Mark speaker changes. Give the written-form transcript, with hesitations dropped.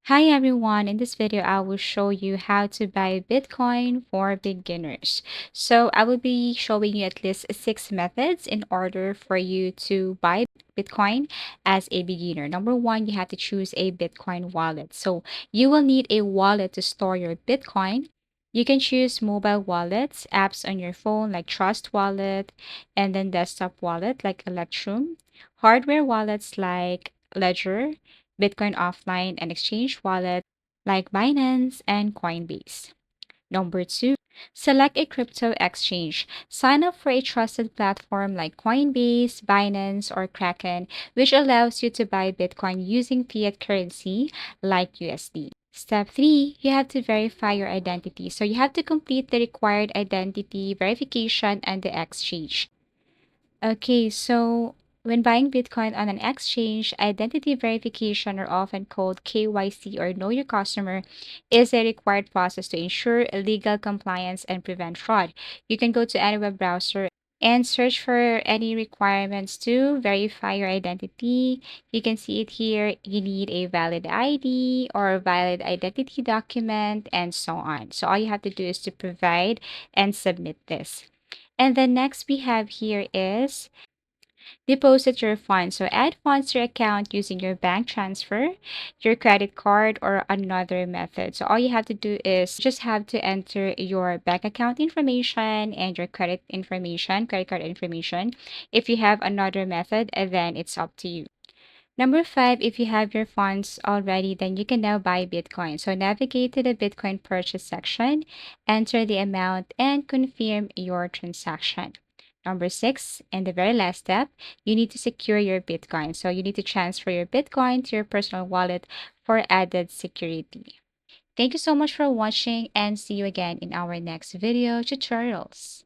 Speaker 1: Hi everyone, in this video I will show you how to buy Bitcoin for beginners. So I will be showing you at least 6 methods in order for you to buy Bitcoin as a beginner. Number one, you have to choose a Bitcoin wallet. So you will need a wallet to store your Bitcoin. You can choose mobile wallets, apps on your phone like Trust Wallet, and then desktop wallet like Electrum, hardware wallets like Ledger, Bitcoin offline and exchange wallet like Binance and Coinbase. Number two, select a crypto exchange. Sign up for a trusted platform like Coinbase, Binance, or Kraken, which allows you to buy Bitcoin using fiat currency like USD. Step 3, you have to verify your identity. So you have to complete the required identity verification and the exchange. Okay, so when buying Bitcoin on an exchange, identity verification, or often called KYC or Know Your Customer, is a required process to ensure legal compliance and prevent fraud. You can go to any web browser and search for any requirements to verify your identity. You can see it here. You need a valid ID or a valid identity document and so on. So all you have to do is to provide and submit this. And then next we have here is deposit your funds. So add funds to your account using your bank transfer, your credit card, or another method. So all you have to do is just have to enter your bank account information and your credit card information. If you have another method, then it's up to you. Number five, if you have your funds already, then you can now buy Bitcoin. So navigate to the Bitcoin purchase section, enter the amount, and confirm your transaction. Number six, and the very last step, you need to secure your Bitcoin. So you need to transfer your Bitcoin to your personal wallet for added security. Thank you so much for watching and see you again in our next video tutorials.